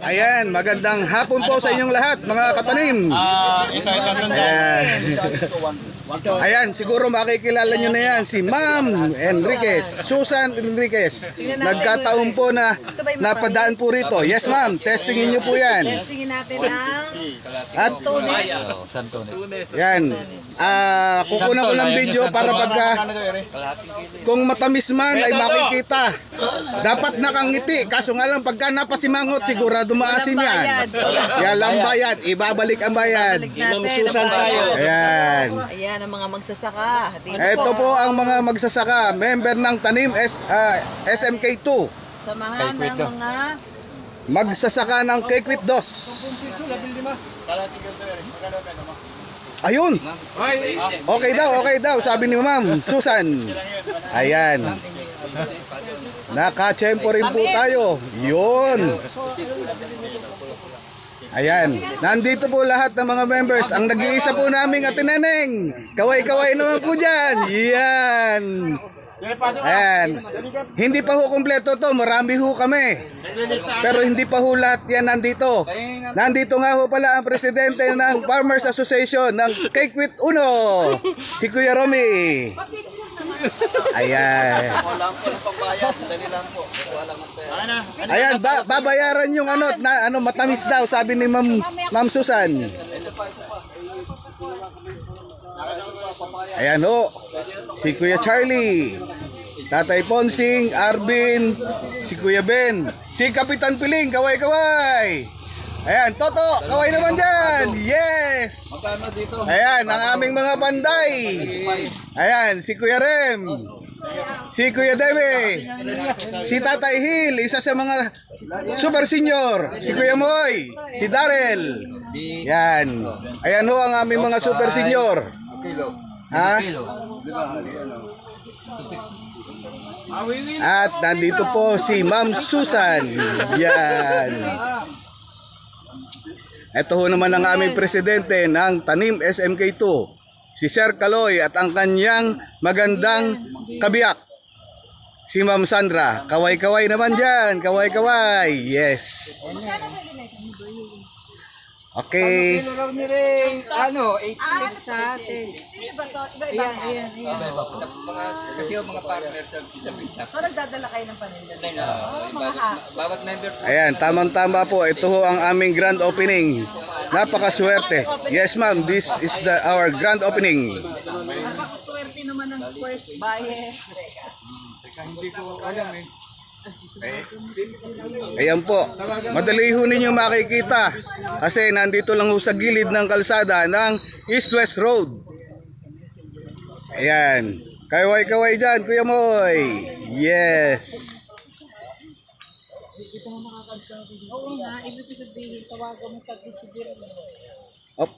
Ayan, magandang hapon po sa inyong lahat, mga katanim. Ayan, siguro makikilala nyo na yan, si Ma'am Enriquez, Susan Enriquez. Nagkataon po na napadaan po rito. Yes ma'am, testingin nyo po yan. Testingin natin ang Santones. Yan, kukunan ko ng video para pagka kung matamis man ay makikita. Dapat nakangiti, kaso nga lang pagka napasimangot sigurado maasim yan. Yan lang bayad, ibabalik ang bayad. Susan tayo. Ayan. Ayan ang mga magsasaka. Ito po ang mga magsasaka, member ng Tanim SMK2. Samahan ng mga Magsasaka ng Kekwit Dos. Ayun. Okay daw, sabi ni Ma'am Susan. Ayan. Nakachempo rin po tayo. Yun. Ayan. Nandito po lahat ng mga members. Ang nag-iisa po namin atineneng. Kaway-kaway naman po dyan. Yan. Ayan. Hindi pa ho kompleto to. Marami ho kami. Pero hindi pa ho lahat yan nandito. Nandito nga ho pala ang presidente ng Farmers Association ng Kekwit Uno. Si Kuya Romy. Ayan. Ayan, babayaran yung matamis daw, sabi ni Ma'am Susan. Ayan ho, si Kuya Charlie, Tatay Ponsing, Arvin, si Kuya Ben, si Kapitan Piling, kaway-kaway. Ayan, Toto, kaway naman dyan. Yes. Ayan, ang aming mga panday. Ayan, si Kuya Rem, si Kuya Debe, si Tatay Hill, isa sa mga super senior, si Kuya Moy, si Darrell. Yan. Ayan ho ang aming mga super senior. Ha? At nandito po si Ma'am Susan. Yan. Ito ho naman ang aming presidente ng Tanim SMK2, si Sir Kaloy, at ang kanyang magandang kabiyak, si Ma'am Sandra. Kaway-kaway naman dyan, kaway-kaway. Yes. Okay. Ano, 18 sa atin. Sino ba to? Ayan. Kasi yung mga partners sa visa. So nagdadala kayo ng paninda. Bawat member po. Ayan, tamang-tama po. Ito ho ang aming grand opening. Napakaswerte. Yes ma'am, this is our grand opening. Napakaswerte naman ng first buyer. Hindi ko alam eh. Ayan po. Madali ho ninyo makikita. Kasi nandito lang ho sa gilid ng kalsada ng East-West Road. Ayan. Kaway-kaway dyan, Kuya Moy. Yes. Oo nga, ibig sabihin, tawagan mo pag-isibir mo. Op.